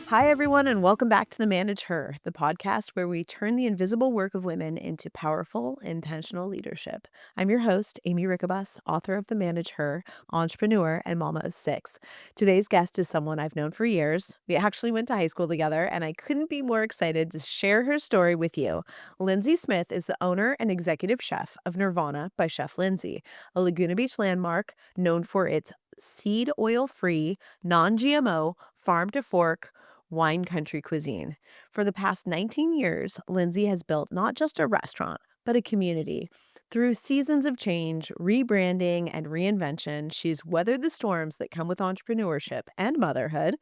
Hi, everyone, and welcome back to the Manage Her, the podcast where we turn the invisible work of women into powerful, intentional leadership. I'm your host, Aimee Rickabus, author of The Manage Her, entrepreneur, and mama of six. Today's guest is someone I've known for years. We actually went to high school together, and I couldn't be more excited to share her story with you. Lindsay Smith is the owner and executive chef of Nirvana by Chef Lindsay, a Laguna Beach landmark known for its seed oil-free, non-GMO, farm-to-fork, wine country cuisine. For the past 19 years, Lindsay has built not just a restaurant, but a community. Through seasons of change, rebranding, and reinvention, she's weathered the storms that come with entrepreneurship and motherhood,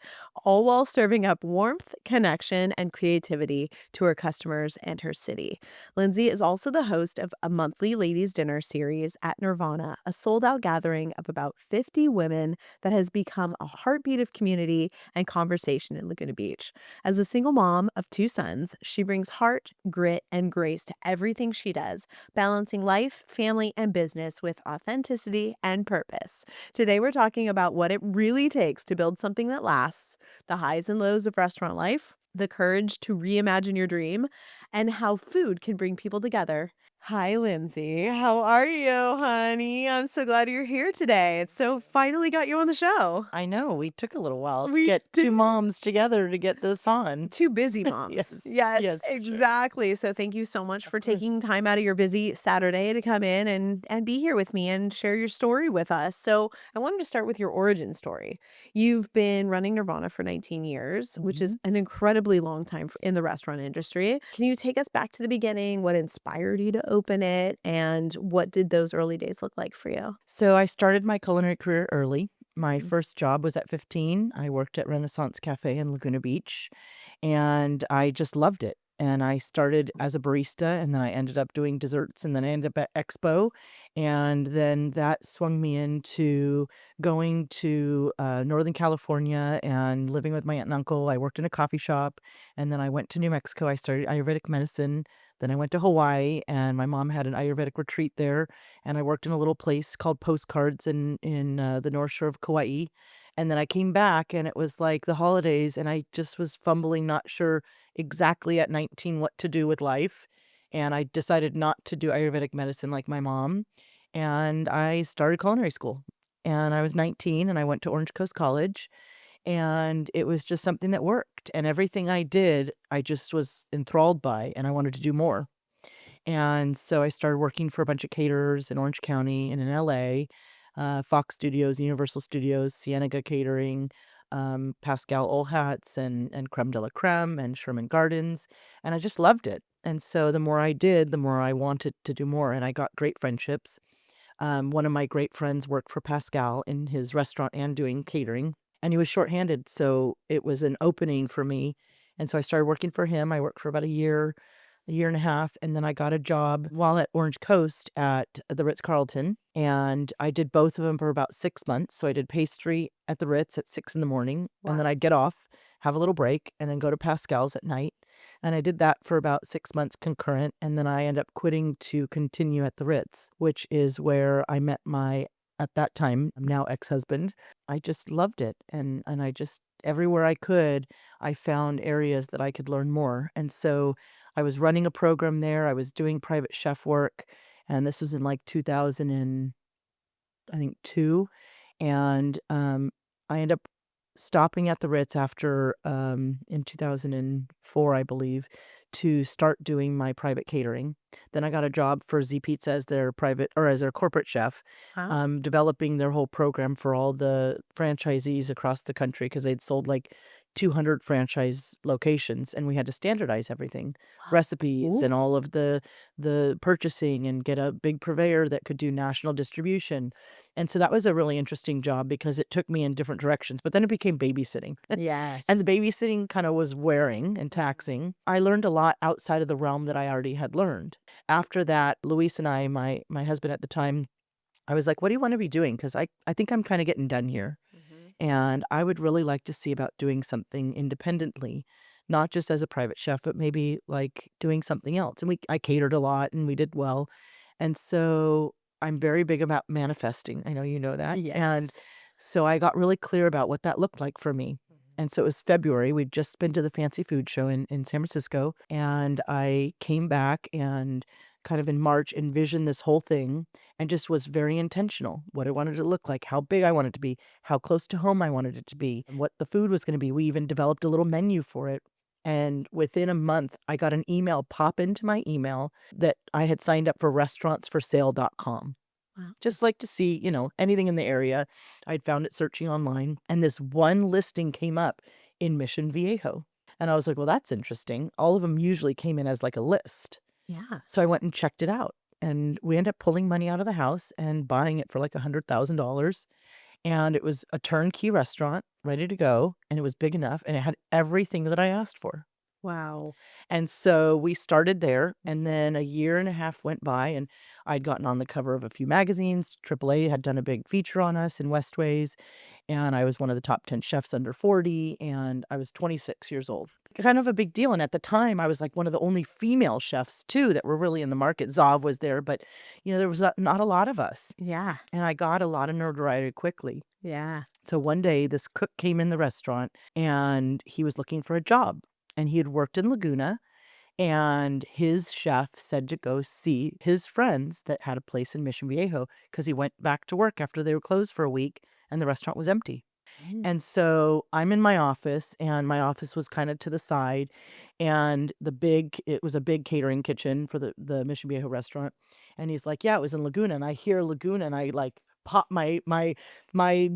all while serving up warmth, connection, and creativity to her customers and her city. Lindsay is also the host of a monthly ladies' dinner series at Nirvana, a sold-out gathering of about 50 women that has become a heartbeat of community and conversation in Laguna Beach. As a single mom of two sons, she brings heart, grit, and grace to everything she does, balancing life, family, and business with authenticity and purpose. Today, we're talking about what it really takes to build something that lasts, the highs and lows of restaurant life, the courage to reimagine your dream, and how food can bring people together. Hi, Lindsay. How are you, honey? I'm so glad you're here today. It's so finally got you on the show. I know, we took a little while to We get did. 2 moms together to get this on. Two busy moms. Yes, Yes, yes, for sure. exactly. So thank you so much Of for course. taking time out of your busy Saturday to come in and be here with me and share your story with us. So I wanted to start with your origin story. You've been running Nirvana for 19 years, which is Mhm. an incredibly long time in the restaurant industry. Can you take us back to the beginning? What inspired you to open it? And what did those early days look like for you? So I started my culinary career early. My Mm. first job was at 15. I worked at Renaissance Cafe in Laguna Beach, and I just loved it. And I started as a barista, and then I ended up doing desserts, and then I ended up at Expo, and then that swung me into going to Northern California and living with my aunt and uncle. I worked in a coffee shop, and then I went to New Mexico. I started Ayurvedic medicine. Then I went to Hawaii, and my mom had an Ayurvedic retreat there, and I worked in a little place called Postcards in the North Shore of Kauai. And then I came back, and it was like the holidays, and I just was fumbling, not sure exactly at 19 what to do with life. And I decided not to do Ayurvedic medicine like my mom. And I started culinary school. And I was 19, and I went to Orange Coast College. And it was just something that worked. And everything I did, I just was enthralled by, and I wanted to do more. And so I started working for a bunch of caterers in Orange County and in LA, Fox Studios, Universal Studios, Cienega Catering, Pascal Olhatz and Creme de la Creme and Sherman Gardens. And I just loved it. And so the more I did, the more I wanted to do more. And I got great friendships. One of my great friends worked for Pascal in his restaurant and doing catering, and he was shorthanded. So it was an opening for me. And so I started working for him. I worked for about a year and a half, and then I got a job while at Orange Coast at the Ritz-Carlton, and I did both of them for about 6 months. So I did pastry at the Ritz at 6 in the morning, and Wow. then I'd get off, have a little break, and then go to Pascal's at night. And I did that for about 6 months concurrent, and then I ended up quitting to continue at the Ritz, which is where I met my, at that time, now ex-husband. I just loved it, and I just everywhere I could, I found areas that I could learn more. And so I was running a program there. I was doing private chef work, and this was in like 2000 and I think 2. And I ended up stopping at the Ritz after in 2004, I believe, to start doing my private catering. Then I got a job for Z Pizza as their private or as their corporate chef, Wow. developing their whole program for all the franchisees across the country because they'd sold like 200 franchise locations, and we had to standardize everything, recipes and Ooh. all of the purchasing, and get a big purveyor that could do national distribution. And so that was a really interesting job because it took me in different directions, but then it became babysitting. And Yes. the babysitting kind of was wearing and taxing. I learned a lot outside of the realm that I already had learned. After that, Luis and I, my husband at the time, I was like, "What do you want to be doing? Because I think I'm kind of getting done here. Mhm. And I would really like to see about doing something independently, not just as a private chef, but maybe like doing something else." And I catered a lot and we did well. And so I'm very big about manifesting. I know you know that. And Yes. so I got really clear about what that looked like for me. And so it was February. We'd just been to the Fancy Food Show in San Francisco. And I came back and kind of in March envisioned this whole thing and just was very intentional. What I wanted it to look like, how big I wanted it to be, how close to home I wanted it to be, and what the food was going to be. We even developed a little menu for it. And within a month, I got an email pop into my email that I had signed up for restaurantsforsale.com. Wow. Just like to see, anything in the area. I'd found it searching online. And this one listing came up in Mission Viejo. And I was like, well, that's interesting. All of them usually came in as like a list. Yeah. So I went and checked it out. And we ended up pulling money out of the house and buying it for like $100,000. And it was a turnkey restaurant ready to go. And it was big enough. And it had everything that I asked for. Wow. And so we started there, and then a year and a half went by, and I'd gotten on the cover of a few magazines. AAA had done a big feature on us in Westways, and I was one of the top 10 chefs under 40, and I was 26 years old. Kind of a big deal. And at the time, I was like one of the only female chefs, too, that were really in the market. Zav was there, but, there was not a lot of us. Yeah. And I got a lot of notoriety quickly. Yeah. So one day, this cook came in the restaurant, and he was looking for a job. And he had worked in Laguna, and his chef said to go see his friends that had a place in Mission Viejo because he went back to work after they were closed for a week and the restaurant was empty. And so I'm in my office, and my office was kind of to the side, and it was a big catering kitchen for the Mission Viejo restaurant. And he's like, yeah, it was in Laguna. And I hear Laguna, and I like pop my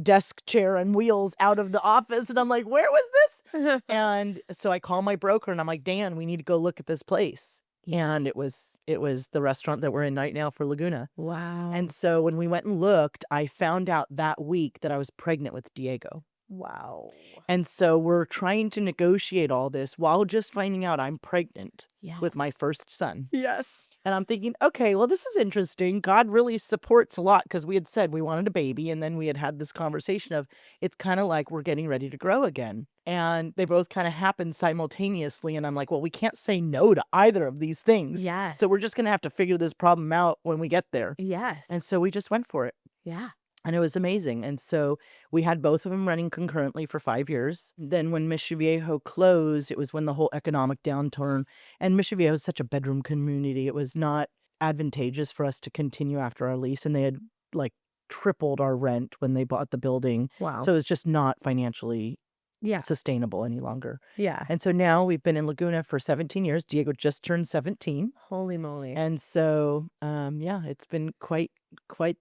desk chair and wheels out of the office, and I'm like, where was this? And so I call my broker, and I'm like, Dan, we need to go look at this place. And it was the restaurant that we're in right now for Laguna. Wow. And so when we went and looked, I found out that week that I was pregnant with Diego. Wow. And so we're trying to negotiate all this while just finding out I'm pregnant with my first son. Yes. And I'm thinking, okay, well, this is interesting. God really supports a lot, because we had said we wanted a baby. And then we had this conversation of it's kind of like we're getting ready to grow again. And they both kind of happened simultaneously. And I'm like, well, we can't say no to either of these things. Yes. So we're just going to have to figure this problem out when we get there. Yes. And so we just went for it. Yeah. And it was amazing. And so we had both of them running concurrently for 5 years. Then when Mission Viejo closed, it was when the whole economic downturn, and Mission Viejo is such a bedroom community. It was not advantageous for us to continue after our lease. And they had like tripled our rent when they bought the building. Wow. So it was just not financially Yeah. sustainable any longer. Yeah. And so now we've been in Laguna for 17 years. Diego just turned 17. Holy moly. And so, it's been quite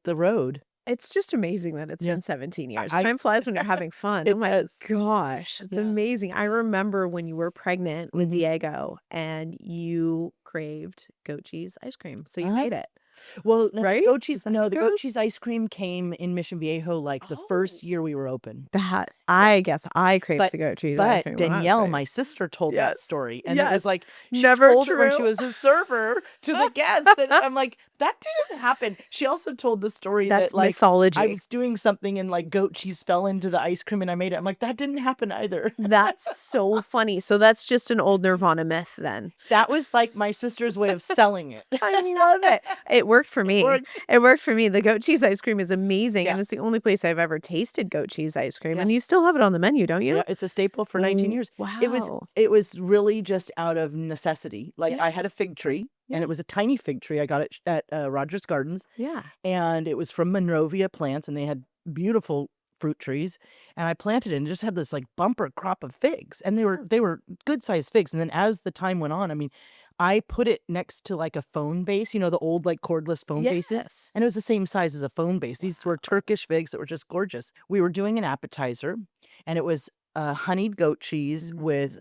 the road. It's just amazing that it's Yeah. been 17 years. I- Time flies when you're having fun. It Oh my does. gosh. It's Yeah. amazing. I remember when you were pregnant with Mhm. Diego and you craved goat cheese ice cream. So you Uh-huh. made it. Well, no, Right? the goat cheese. Is that No, how the it goat goes? cheese ice cream came in Mission Viejo like the first year we were open. That I guess I craved But- the goat cheese ice But cream when I was Danielle, pregnant. my sister, told that Yes. story, and it Yes. was like she Never told it when she true. was a server to the guests. And I'm like, that didn't happen. She also told the story That's that like mythology. I was doing something and like goat cheese fell into the ice cream and I made it. I'm like, that didn't happen either. That's so funny. So that's just an old Nirvana myth then. That was like my sister's way of selling it. I love it. It worked for me. worked. It worked for me. The goat cheese ice cream is amazing. Yeah. And it's the only place I've ever tasted goat cheese ice cream. Yeah. And you still have it on the menu, don't you? Yeah, it's a staple for 19 years. Wow. It was really just out of necessity. Like Yeah. I had a fig tree, and it was a tiny fig tree. I got it at Rogers Gardens, Yeah. and it was from Monrovia plants, and they had beautiful fruit trees. And I planted it and it just had this like bumper crop of figs, and they were good sized figs. And then as the time went on, I mean, I put it next to like a phone base, the old like cordless phone bases. Yes. And it was the same size as a phone base. These were Turkish figs that were just gorgeous. We were doing an appetizer, and it was honeyed goat cheese with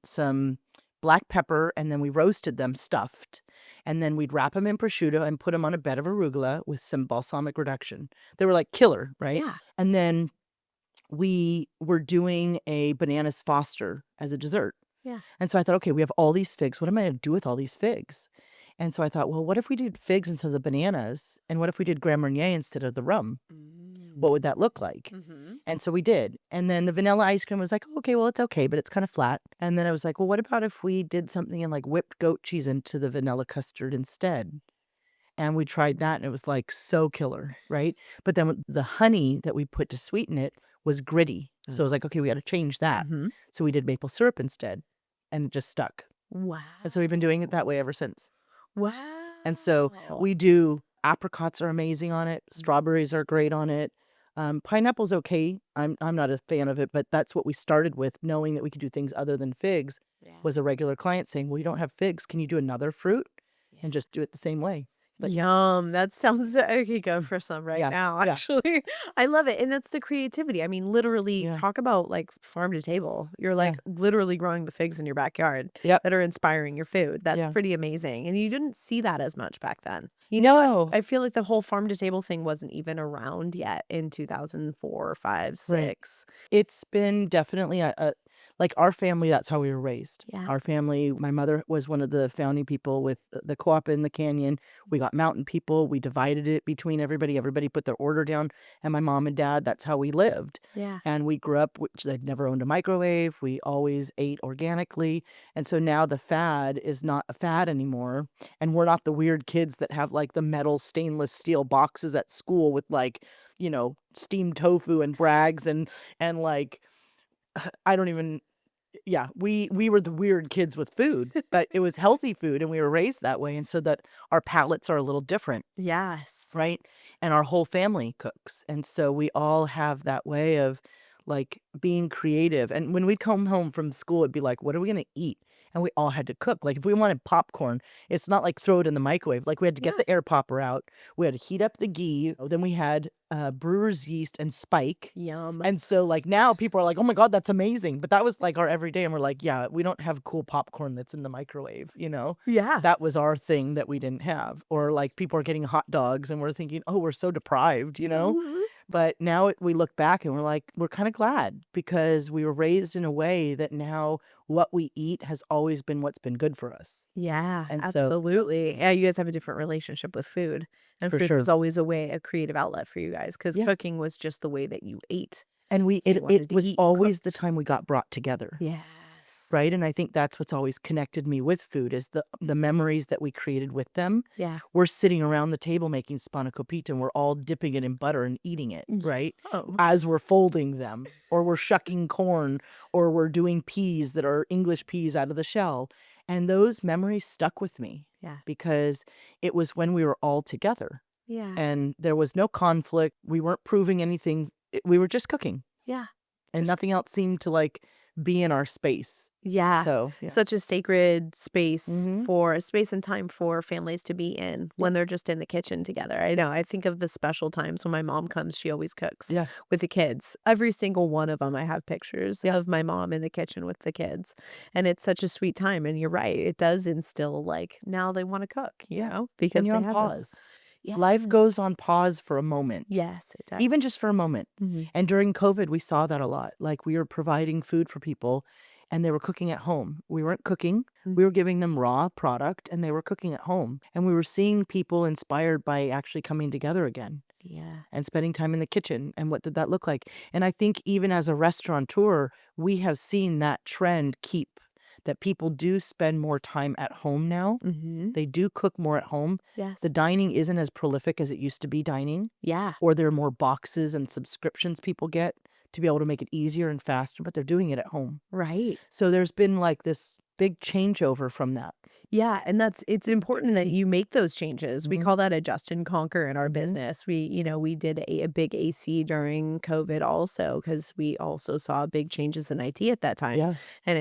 some black pepper, and then we roasted them stuffed. And then we'd wrap them in prosciutto and put them on a bed of arugula with some balsamic reduction. They were like killer, right? Yeah. And then we were doing a bananas Foster as a dessert. Yeah. And so I thought, okay, we have all these figs. What am I going to do with all these figs? And so I thought, well, what if we did figs instead of the bananas? And what if we did Grand Marnier instead of the rum? What would that look like? Mm-hmm. And so we did. And then the vanilla ice cream was like, okay, well, it's okay, but it's kind of flat. And then I was like, well, what about if we did something and like whipped goat cheese into the vanilla custard instead? And we tried that, and it was like so killer, right? But then the honey that we put to sweeten it was gritty. So I was like, okay, we got to change that. Mhm. So we did maple syrup instead, and it just stuck. Wow. And so we've been doing it that way ever since. Wow. And so we do apricots are amazing on it. Strawberries are great on it. Pineapple's okay. I'm not a fan of it, but that's what we started with, knowing that we could do things other than figs. Was a regular client saying, "Well, you don't have figs. Can you do another fruit and just do it the same way?" But Yum. That sounds I could go for some right yeah, now, yeah, actually. I love it. And that's the creativity. I mean, literally yeah, talk about like farm to table. You're yeah, like literally growing the figs in your backyard yep, that are inspiring your food. That's yeah. pretty amazing. And you didn't see that as much back then. No, I feel like the whole farm to table thing wasn't even around yet in 2004, 5, right. 6. It's been definitely a like our family, that's how we were raised. Yeah. Our family, my mother was one of the founding people with the co-op in the canyon. We got mountain people. We divided it between everybody. Everybody put their order down. And my mom and dad, that's how we lived. Yeah. And we grew up, which they'd never owned a microwave. We always ate organically. And so now the fad is not a fad anymore. And we're not the weird kids that have like the metal stainless steel boxes at school with like, steamed tofu and Brags and like I don't even yeah, we were the weird kids with food, but it was healthy food and we were raised that way, and so that our palates are a little different, Yes. right? And our whole family cooks, and so we all have that way of, like, being creative, and when we'd come home from school, it'd be like, "What are we gonna eat?" And we all had to cook, like, if we wanted popcorn, it's not like throw it in the microwave, like, we had to get Yeah. the air popper out, we had to heat up the ghee, then we had, brewer's yeast and spike, Yum. and so, like, now people are like, "Oh my god, that's amazing," but that was, like, our everyday, and we're like, "Yeah, we don't have cool popcorn that's in the microwave," you know? Yeah. That was our thing that we didn't have, or, like, people are getting hot dogs, and we're thinking, "Oh, we're so deprived," you know? Mhm. But now we look back and we're like, we're kinda glad because we were raised in a way that now what we eat has always been what's been good for us, Yeah, and so absolutely. Yeah, you guys have a different relationship with food, and for food was sure. always a creative outlet for you guys because Yeah, cooking was just the way that you ate. and we If you it wanted to was eat, you always the cooked. time we got brought together. Yes. Right, and I think that's what's always connected me with food is the memories that we created with them. Yeah. We're sitting around the table making spanakopita, and we're all dipping it in butter and eating it, right? Oh. As we're folding them, or we're shucking corn, or we're doing peas that are English peas out of the shell, and those memories stuck with me Yeah. because it was when we were all together, Yeah. and there was no conflict, we weren't proving anything, we were just cooking, Yeah. and Just nothing else seemed to, like, be in our space. yeah. So, yeah. Such a sacred space Mhm. for space and time for families to be in Yeah, when they're just in the kitchen together. I know. I think of the special times when my mom comes, she always cooks yeah, with the kids. Every single one of them, I have pictures yeah. of my mom in the kitchen with the kids. And it's such a sweet time. And you're right. It does instill like now they want to cook, Yeah, and because you're they on have this. pause. Yeah. Life goes on pause for a moment, Yes, it even does. just for a moment. Mhm. And during COVID, we saw that a lot. Like, we were providing food for people, and they were cooking at home. We weren't cooking, Mm. we were giving them raw product, and they were cooking at home. And we were seeing people inspired by actually coming together again Yeah. and spending time in the kitchen, and what did that look like? And I think even as a restaurateur, we have seen that trend keep, that people do spend more time at home now. Mhm. They do cook more at home. The Yes. dining isn't as prolific as it used to be dining, Yeah. or there are more boxes and subscriptions people get to be able to make it easier and faster, but they're doing it at home. Right. So there's been like this big changeover from that. Yeah, and it's important that you make those changes. We Mhm, call that adjust and conquer in our mhm. business. We did a big AC during COVID also because we also saw big changes in IT at that time. Yeah, And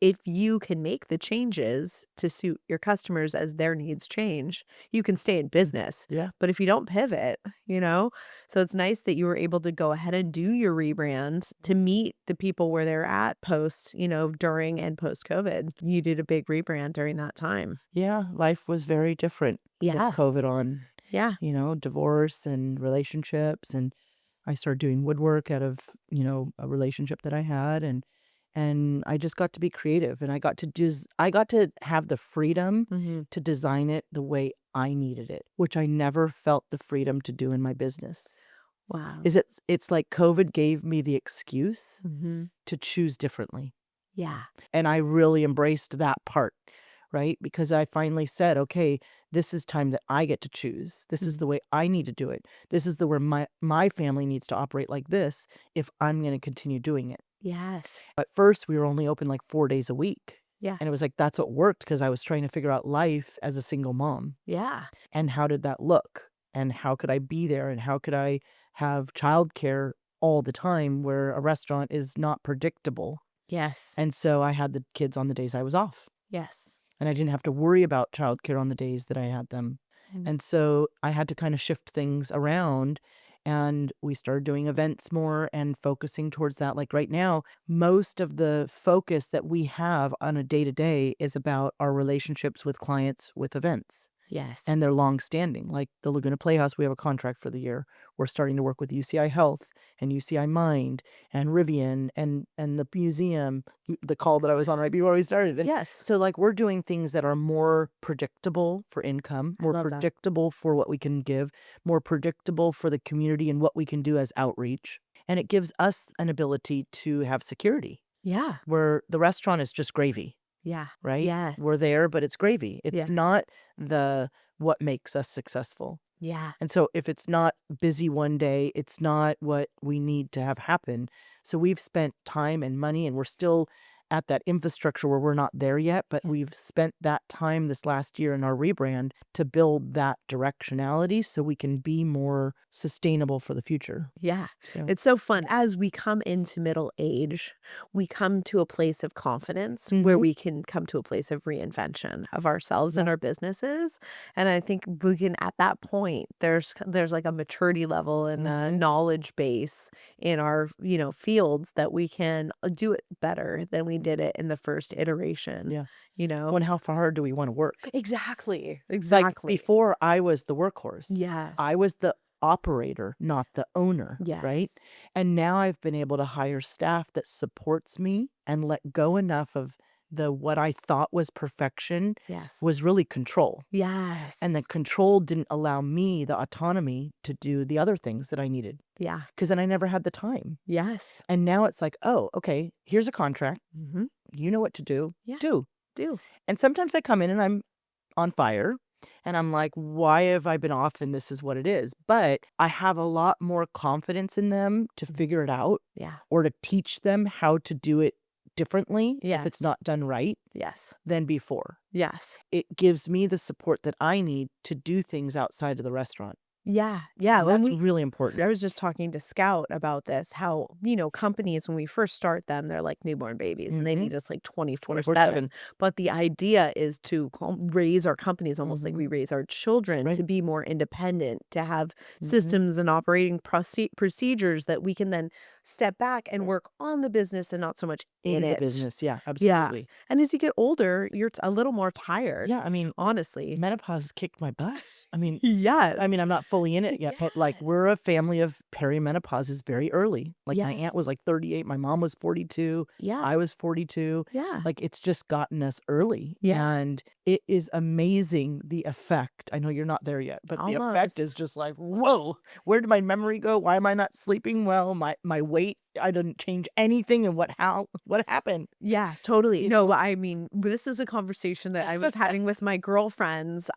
if you can make the changes to suit your customers as their needs change, you can stay in business. yeah, But if you don't pivot, you know, so it's nice that you were able to go ahead and do your rebrand to meet the people where they're at post, during and post COVID. You did a big rebrand during that time. yeah. Life was very different with Yes. COVID on, Yeah. divorce and relationships, and I started doing woodwork out of, a relationship that I had, and I just got to be creative, and I got to have the freedom Mhm. to design it the way I needed it, which I never felt the freedom to do in my business. Wow. It's like COVID gave me the excuse Mhm. to choose differently, Yeah. and I really embraced that part, right? Because I finally said, okay, this is time that I get to choose. This is the way I need to do it. This is the where my family needs to operate like this if I'm going to continue doing it. Yes. At first, we were only open like 4 days a week. Yeah. And it was like, that's what worked because I was trying to figure out life as a single mom. Yeah. And how did that look? And how could I be there? And how could I have childcare all the time where a restaurant is not predictable? Yes. And so I had the kids on the days I was off. Yes. And I didn't have to worry about childcare on the days that I had them. And so I had to kind of shift things around, and we started doing events more and focusing towards that. Like right now, most of the focus that we have on a day-to-day is about our relationships with clients with events. Yes. And they're long-standing. Like the Laguna Playhouse, we have a contract for the year. We're starting to work with UCI Health and UCI Mind and Rivian and the museum, the call that I was on right before we started. And Yes. so like we're doing things that are more predictable for income, more love that. predictable for what we can give, more predictable for the community and what we can do as outreach. And it gives us an ability to have security Yeah. where the restaurant is just gravy. Yeah. Right? Yes. We're there, but it's gravy. It's Yeah. not what makes us successful. Yeah. And so if it's not busy one day, it's not what we need to have happen. So we've spent time and money, and we're still at that infrastructure where we're not there yet, but we've spent that time this last year in our rebrand to build that directionality so we can be more sustainable for the future. Yeah. So It's so fun. As we come into middle age, we come to a place of confidence where we can come to a place of reinvention of ourselves and our businesses. And I think we can, at that point, there's like a maturity level and a knowledge base in our, fields that we can do it better than we did it in the first iteration. yeah. You know? When how far do we want to work? Exactly. Like Exactly. before I was the workhorse. Yes. I was the operator, not the owner. Right. Yes. And now I've been able to hire staff that supports me and let go enough of what I thought was perfection Yes. was really control. Yes. And the control didn't allow me the autonomy to do the other things that I needed Yeah. because then I never had the time. Yes. And now it's like, oh, okay, here's a contract. Mm-hmm. You know what to do. Yeah. Do. Do. And sometimes I come in and I'm on fire and I'm like, why have I been off and this is what it is? But I have a lot more confidence in them to figure it out Yeah. or to teach them how to do it differently if it's Yes. not done right Yes. than before. Yes. It gives me the support that I need to do things outside of the restaurant. Yeah. Yeah. And When that's really important. I was just talking to Scout about this, how, companies, when we first start them, they're like newborn babies and they need us like 24/7. 24/7. But the idea is to raise our companies almost like we raise our children to Right. be more independent, to have systems and operating procedures that we can then step back and work on the business and not so much in In the it. business. Yeah, Yeah. absolutely. And as you get older, you're a little more tired. Yeah, I mean, Honestly. menopause kicked my butt. I mean, Yes. I'm not fully in it yet, but like we're a family of perimenopause is very early. Like my aunt was Yes. like 38, my mom was 42, Yeah. I was 42. Yeah. Like it's just gotten us early. Yeah. And it is amazing the effect. I know you're not there yet, but the effect Almost. is just like, whoa, where did my memory go? Why am I not sleeping well? My weight, I didn't change anything. And what happened? Yeah, totally. No, I mean, this is a conversation that I was having with my girlfriends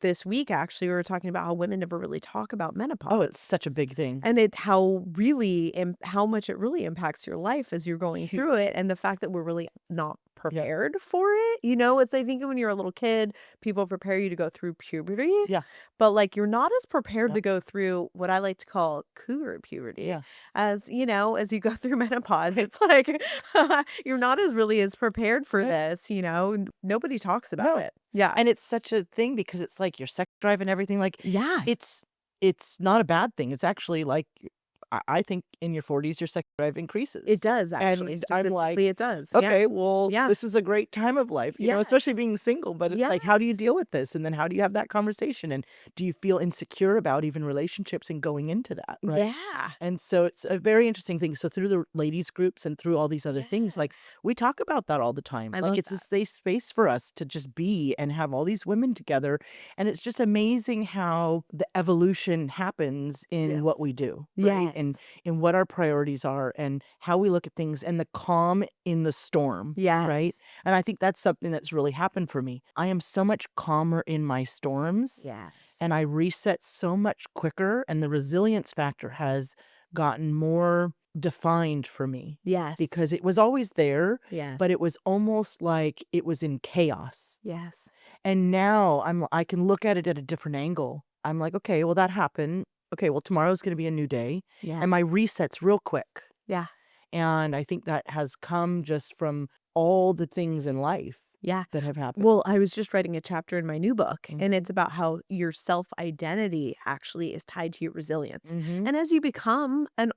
this week. Actually, we were talking about how women never really talk about menopause. Oh, it's such a big thing. And how much it really impacts your life as you're going through it, and the fact that we're really not prepared for it. It's I think when you're a little kid, people prepare you to go through puberty. Yeah. But like you're not as prepared Yeah. to go through what I like to call cougar puberty. Yeah. As as you go through menopause, it's like you're not as prepared for Right. this. Nobody talks about No. it. Yeah. And it's such a thing because it's like your sex drive and everything. Like Yeah. it's not a bad thing. It's actually like I think in your 40s your sex drive increases. It does actually. And I'm like, Statistically, it does. Yeah. okay, well, Yeah. this is a great time of life, especially Yes. being single. But it's like, how do you Yes. deal with this? And then how do you have that conversation? And do you feel insecure about even relationships and going into that? Right. Yeah. And so it's a very interesting thing. So through the ladies groups and through all these other things, like Yes. we talk about that all the time. I Like love it's a that. safe space for us to just be and have all these women together. And it's just amazing how the evolution happens in what Yes. we do. Yes. Right. in what our priorities are and how we look at things and the calm in the storm, right? Yes. And I think that's something that's really happened for me. I am so much calmer in my storms Yes. and I reset so much quicker, and the resilience factor has gotten more defined for me Yes. because it was always there, Yes. but it was almost like it was in chaos. Yes. And now I can look at it at a different angle. I'm like, okay, well, that happened. Okay, well, tomorrow's going to be a new day. Yeah. And my reset's real quick. Yeah. And I think that has come just from all the things in life Yeah. that have happened. Well, I was just writing a chapter in my new book, and Mhm. it's about how your self-identity actually is tied to your resilience. Mhm. And as you become a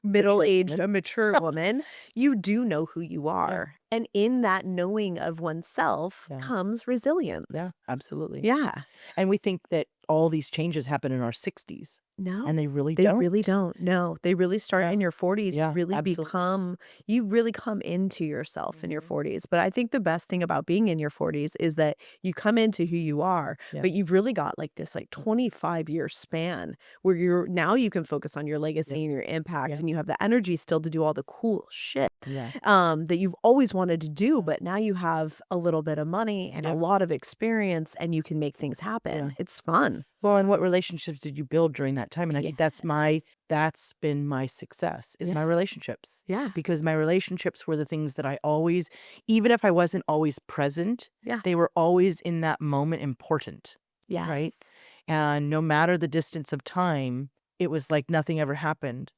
middle-aged, woman. a mature woman, you do know who you Yeah. are. And in that knowing of oneself Yeah. comes Yeah, resilience. absolutely. Yeah. And we think that all these changes happen in our 60s, No, and they really they don't. really don't. No, they really start Yeah. in your 40s. Yeah, absolutely. You really come into yourself in your Mhm. 40s. But I think the best thing about being in your 40s is that you come into who you are, Yeah. but you've really got like this like 25-year span where you can focus on your Yeah. legacy and your impact, Yeah. and you have the energy still to do all the cool shit Yeah. that you've always wanted to do, Yeah. but now you have a little bit of money and a Yep. lot of experience and you can make things happen. Yeah. It's fun. Well, and what relationships did you build during that time? And I think Yes. that's been my success is Yeah. my relationships. Yeah. Because my relationships were the things that I always, even if I wasn't always present, Yeah. they were always in that moment important, right? Yes. And no matter the distance of time, it was like nothing ever happened.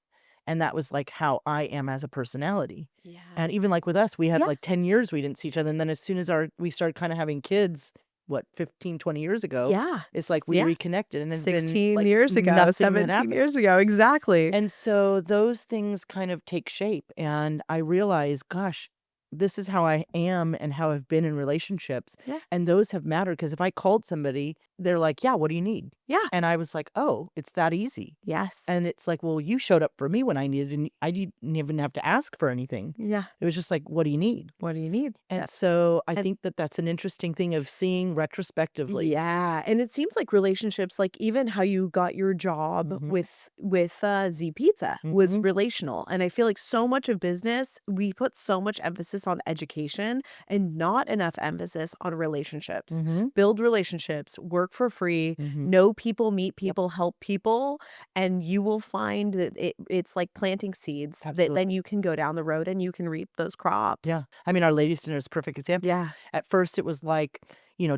And that was like how I am as a personality. Yeah. And even like with us, we had Yeah. like 10 years we didn't see each other. And then as soon as we started kind of having kids, what, 15, 20 years ago, Yeah. it's like we Yeah. reconnected and there's been 16 like years ago, nothing that 17 happened. years ago. Exactly. And so those things kind of take shape. And I realize, gosh, this is how I am and how I've been in relationships. Yeah. And those have mattered because if I called somebody, they're like, yeah, what do you need? Yeah. And I was like, oh, it's that easy. Yes. And it's like, well, you showed up for me when I needed, and I didn't even have to ask for anything. Yeah. It was just like, what do you need? What do you need? And so I And think that that's an interesting thing of seeing retrospectively. yeah, and it seems like relationships, like even how you got your job Mhm. with Z Pizza was Mhm. relational. And I feel like so much of business, we put so much emphasis on education and not enough emphasis on relationships. Mhm. Build relationships, work for free, Mhm. know people, meet Yep. people, help people, and you will find that it's like planting seeds that then Absolutely. you can go down the road and you can reap those crops. Yeah. I mean, our ladies' dinner is a perfect example. Yeah. At first, it was like,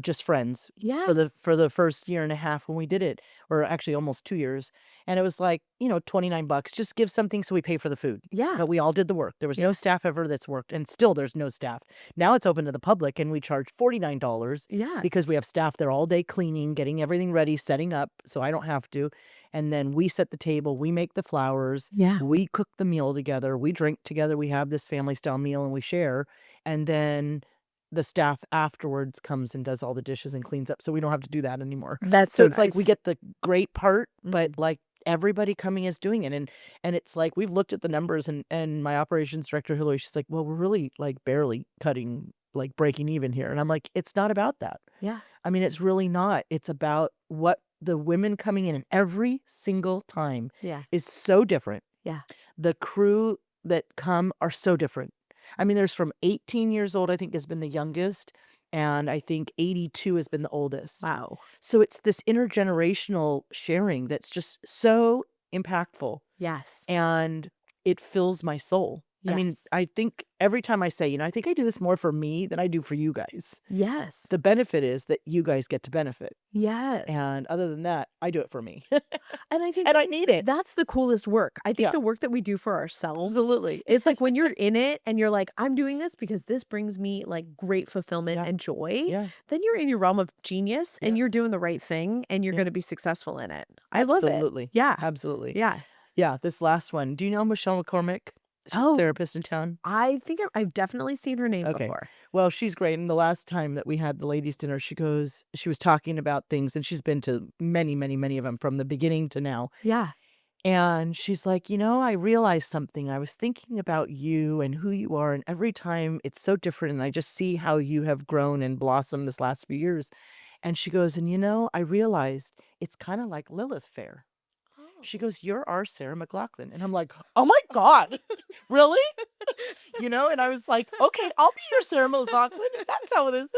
just friends Yes. for the first year and a half when we did it, or actually almost 2 years. And it was like, $29, just give something so we pay for the food. Yeah. But we all did the work. There was no staff ever that's worked, and still there's no staff. Now it's open to the public, and we charge $49 Yeah. because we have staff there all day cleaning, getting everything ready, setting up, so I don't have to. And then we set the table, we make the flowers, Yeah. we cook the meal together, we drink together, we have this family style meal and we share. And then the staff afterwards comes and does all the dishes and cleans up, so we don't have to do that anymore. That's So so it's like we nice. get the great part, Mhm. but like everybody coming is doing it. And it's like we've looked at the numbers, and my operations director Hillary, she's like, well, we're really like barely cutting, like breaking even here. And I'm like, it's not about that. Yeah. I mean, it's really not. It's about what the women coming in, and every single time Yeah. is so different. Yeah. The crew that come are so different. I mean, there's from 18 years old, I think has been the youngest, and I think 82 has been the oldest. Wow. So it's this intergenerational sharing that's just so impactful, Yes. and it fills my soul. I mean, Yes. I think every time I say, I think I do this more for me than I do for you guys. Yes. The benefit is that you guys get to benefit. Yes. And other than that, I do it for me. And I think And I need it. that's the coolest work. I think Yeah. the work that we do for ourselves, Absolutely. it's like when you're in it and you're like, I'm doing this because this brings me like great fulfillment Yeah. and joy. Yeah. Then you're in your realm of genius and Yeah. you're doing the right thing and you're Yeah. going to be successful in it. I love it. Absolutely. Yeah. Absolutely. Yeah. Yeah, this last one. Do you know Michelle McCormick? She's a Oh, therapist in town. I think I've definitely seen her name Okay. before. Well, she's great. And the last time that we had the ladies' dinner, she was talking about things, and she's been to many, many, many of them from the beginning to now. Yeah. And she's like, I realized something. I was thinking about you and who you are, and every time it's so different. And I just see how you have grown and blossomed this last few years. And she goes, and I realized it's kind of like Lilith Fair. She goes, "You're our Sarah McLachlan." And I'm like, "Oh my God, really?" And I was like, "Okay, I'll be your Sarah McLachlan if that's how it is,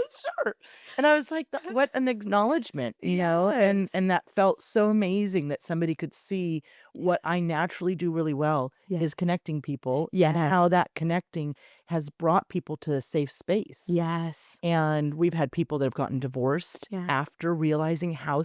sure." And I was like, what an acknowledgement, and Yes. that felt so amazing that somebody could see what I Yes. naturally do really well Yes. is connecting people and how Yes. that connecting has brought people to a safe space. Yes. And we've had people that have gotten divorced Yeah. after realizing how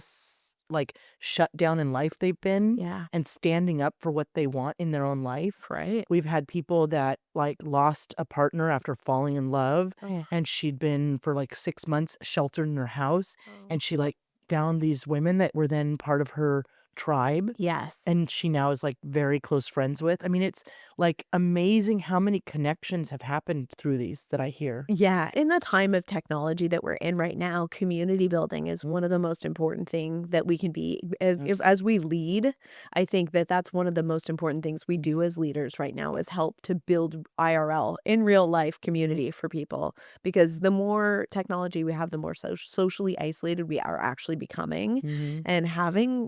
like shut down in life they've been Yeah. and standing up for what they want in their own life. Right. We've had people that like lost a partner after falling in love, Oh. and she'd been for like 6 months sheltered in her house, Oh. and she like found these women that were then part of her tribe, Yes. and she now is like very close friends with. I mean, it's like amazing how many connections have happened through these that I hear. Yeah, in the time of technology that we're in right now, community building is one of the most important thing that we can be as we lead. I think that that's one of the most important things we do as leaders right now is help to build IRL in real life community for people because the more technology we have, the more socially isolated we are actually becoming. Mm-hmm. And having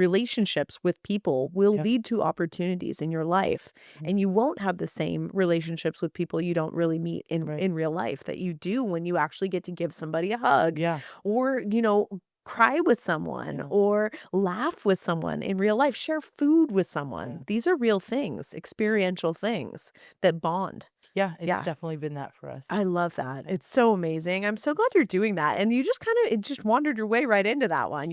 relationships with people will Yep. lead to opportunities in your life. And you won't have the same relationships with people you don't really meet Right. in real life that you do when you actually get to give somebody a hug Yeah. or, cry with someone Yeah. or laugh with someone in real life, share food with someone. Yeah. These are real things, experiential things that bond. Yeah, it's Yeah. definitely been that for us. I love that. It's so amazing. I'm so glad you're doing that. And you just it just wandered your way right into that one?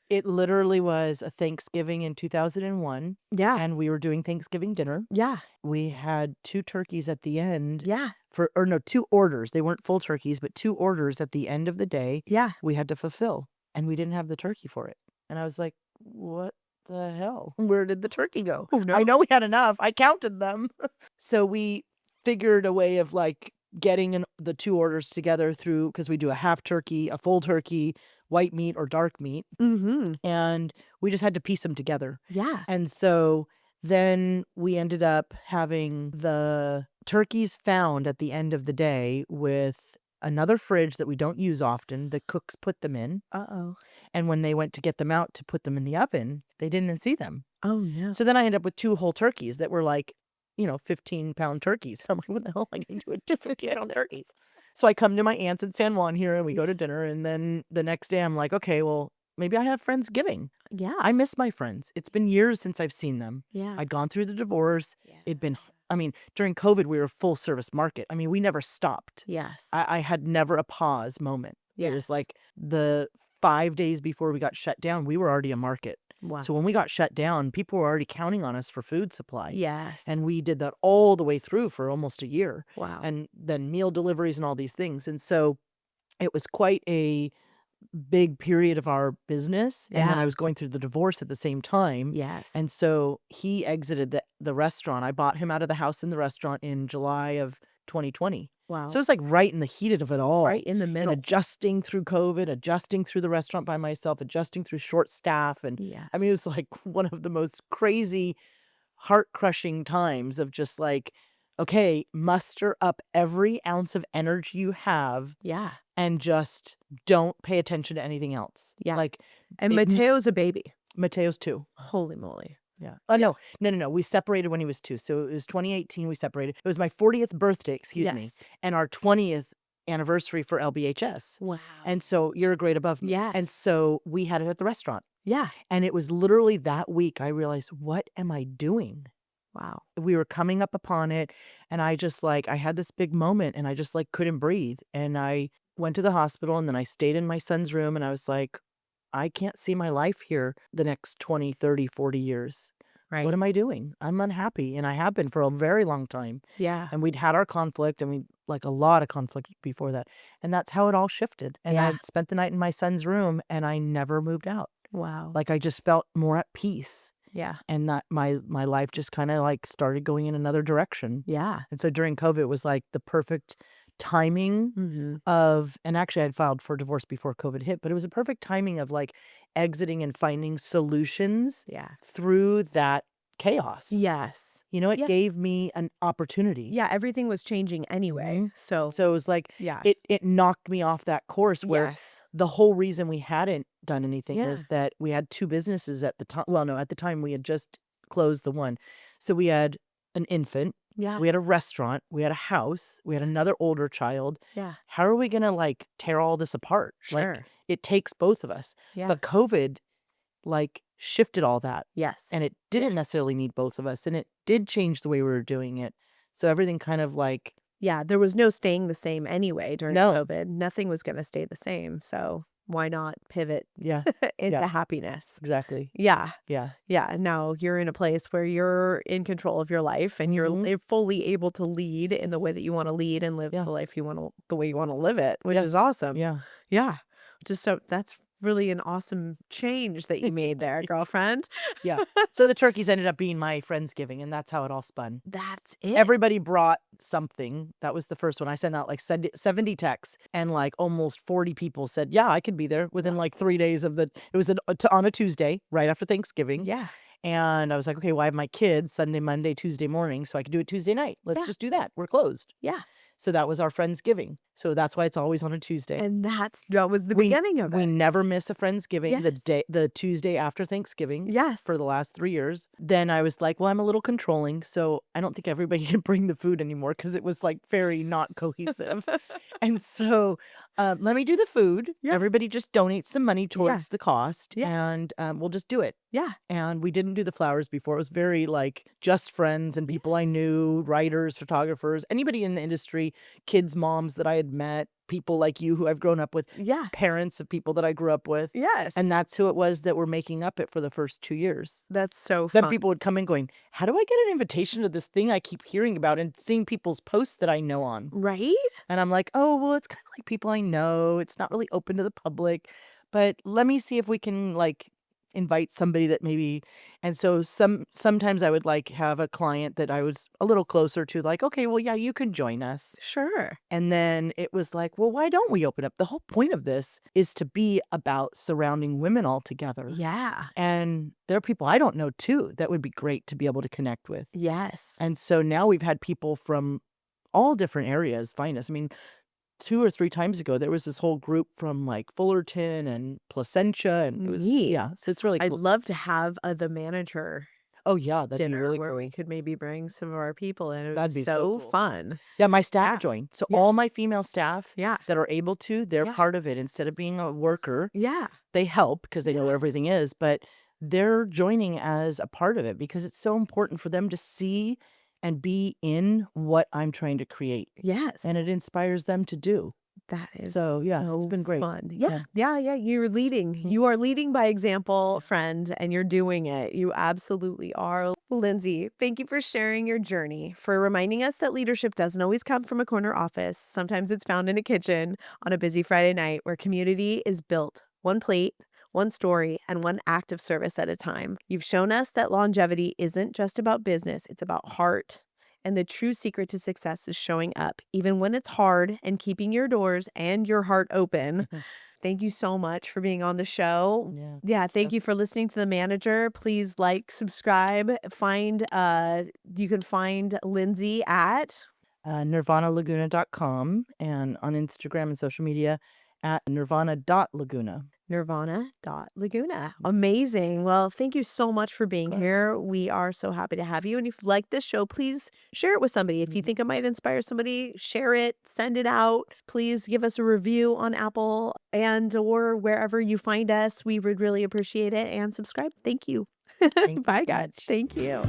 It literally was a Thanksgiving in 2001, Yeah. and we were doing Thanksgiving dinner. Yeah. We had 2 turkeys at the end Yeah. or no, 2 orders. They weren't full turkeys, but 2 orders at the end of the day Yeah. we had to fulfill, and we didn't have the turkey for it. And I was like, "What the hell? Where did the turkey go?" Oh, no. I know we had enough. I counted them. So we figured a way of like getting the 2 orders together through because we do a half turkey, a full turkey, white meat or dark meat, Mm-hmm. and we just had to piece them together. Yeah. And so then we ended up having the turkeys found at the end of the day with another fridge that we don't use often. The cooks put them in. Uh-oh. And when they went to get them out to put them in the oven, they didn't see them. Oh, no. So then I ended up with 2 whole turkeys that were like, 15-pound turkeys. I'm like, what the hell am I going to do with 2 15-pound turkeys? So I come to my aunt's in San Juan here and we go to dinner. And then the next day I'm like, okay, well, maybe I have Friendsgiving. Yeah. I miss my friends. It's been years since I've seen them. Yeah. I'd gone through the divorce. Yeah. It'd been, during COVID, we were a full service market. We never stopped. Yes. I had never a pause moment. It was Yes. like the 5 days before we got shut down, we were already a market. Wow. So when we got shut down, people were already counting on us for food supply. Yes. And we did that all the way through for almost a year. Wow. And then meal deliveries and all these things. And so it was quite a big period of our business. And then Yeah. I was going through the divorce at the same time. Yes. And so he exited the restaurant. I bought him out of the house in the restaurant in July of 2020. wow. So it was like right in the heat of it all. right in the And middle. adjusting through COVID, adjusting through the restaurant by myself, adjusting through short staff. And Yeah. it was like one of the most crazy, heart crushing times of just like, okay, muster up every ounce of energy you have Yeah. and just don't pay attention to anything else. Yeah. Like, And it- Mateo's a baby. Mateo's 2. Holy moly. Yeah. No. We separated when he was 2. So it was 2018 we separated. It was my 40th birthday, excuse me, Yes. and our 20th anniversary for LBHS. Wow. And so you're a grade above me. Yes. And so we had it at the restaurant. yeah. And it was literally that week I realized, what am I doing? Wow. We were coming up upon it, and I just like, I had this big moment and I just like couldn't breathe. And I went to the hospital and then I stayed in my son's room and I was like, I can't see my life here the next 20, 30, 40 years. Right. What am I doing? I'm unhappy. And I have been for a very long time. yeah. And we'd had our conflict and we like a lot of conflict before that. And that's how it all shifted. And Yeah. I spent the night in my son's room and I never moved out. Wow. Like I just felt more at peace. yeah. And that my life just kind of like started going in another direction. Yeah. And so during COVID, it was like the perfect timing Mm-hmm. of, and actually I'd filed for divorce before COVID hit, but it was a perfect timing of like exiting and finding solutions Yeah. through that chaos. Yes. It gave me an opportunity. Yeah, everything was changing anyway. So it was like, yeah. it knocked me off that course where Yes. the whole reason we hadn't done anything Yeah. is that we had 2 businesses at the time. Well, no, at the time we had just closed the one. So we had an infant, we had a Yes. restaurant, we had a house, we had another older child. Yeah. How are we gonna, like, tear all this apart? Sure. Like, it takes both of us. Yeah. But COVID, like, shifted all that, Yes. and it didn't necessarily need both of us, and it did change the way we were doing it. So everything kind of like Yeah, there was no staying the same anyway during No. COVID. Nothing was gonna stay the same, so why not pivot Yeah. into Yeah. happiness? Exactly. Yeah. Yeah. Yeah, and now you're in a place where you're in control of your life and you're Mhm. fully able to lead in the way that you wanna lead and live Yeah. the life you wanna the way you wanna live it, which Yeah. is awesome. Yeah. Yeah. Just so that's really an awesome change that you made there, girlfriend. Yeah. So the turkeys ended up being my Friendsgiving, and that's how it all spun. That's it. Everybody brought something. That was the first one. I sent out like 70 texts, and like almost 40 people said, "Yeah, I could be there," within like 3 days of it was on a Tuesday, right after Thanksgiving. Yeah. And I was like, "Okay, well, I have my kids Sunday, Monday, Tuesday morning, so I could do it Tuesday night. Let's Yeah. just do that. We're closed." Yeah. So that was our Friendsgiving. So that's why it's always on a Tuesday. And that was the We beginning of we it. never miss a Friendsgiving Yes. the Tuesday after Thanksgiving Yes. for the last 3 years. Then I was like, "Well, I'm a little controlling, so I don't think everybody can bring the food anymore," because it was, like, very not cohesive. And so, "Let me do the food. Yeah. Everybody just donate some money Yeah. towards the cost, Yes. and, we'll just do it." Yeah. And we didn't do the flowers before. It was very, like, just friends and people I Yes. knew, writers, photographers, anybody in the industry, kids' moms that I had met, people like you who I've grown up with, Yeah. parents of people that I grew up with. Yes. And that's who it was that were making up it for the first 2 years. That's so Then fun. people would come in going, "How do I get an invitation to this thing I keep hearing about and seeing people's posts that I know on?" Right? And I'm like, "Oh, well, it's kinda like people I know. It's not really open to the public, but let me see if we can, like, invite somebody that maybe." And so sometimes I would, like, have a client that I was a little closer to, like, "Okay, well, yeah, you can join us." Sure. And then it was like, "Well, why don't we open up?" The whole point of this is to be about surrounding women all together. Yeah. And there are people I don't know too that would be great to be able to connect with. Yes. And so now we've had people from all different areas find us. I mean, 2 or 3 times ago, there was this whole group from, like, Fullerton and Placentia, and it was Neat. yeah, so it's really I'd cool. love to have the manager Oh, yeah, that'd be dinner really where cool. we could maybe bring some of our people in. It would That'd be be so so cool. fun. Yeah, my staff Yeah. joined. So Yeah. all my female staff Yeah. that are able to, they're Yeah. part of it. Instead of being a worker, Yeah. they help because they know what Yes. everything is, but they're joining as a part of it because it's so important for them to see and be in what I'm trying to create, Yes. and it inspires them to do. That is So, yeah, it's so been great. fun. Yeah. Yeah. You're leading. Mhm. You are leading by example, friend, and you're doing it. You absolutely are. Lindsay, thank you for sharing your journey, for reminding us that leadership doesn't always come from a corner office. Sometimes it's found in a kitchen on a busy Friday night where community is built one plate, one story, and one act of service at a time. You've shown us that longevity isn't just about business, it's about heart. And the true secret to success is showing up, even when it's hard, and keeping your doors and your heart open. Thank you so much for being on the show. Yeah. Yeah, thank you for listening to The Manager. Please like, subscribe, you can find Lindsay at NirvanaLaguna.com and on Instagram and social media at nirvana.laguna. Nirvana.Laguna. Amazing. Well, thank you so much for being here. course. We are so happy to have you. And if you like this show, please share it with somebody. If you think it might inspire somebody, share it, send it out. Please give us a review on Apple and or wherever you find us. We would really appreciate it. And subscribe. Thank you. Thank you Bye, so guys. much. Thank you.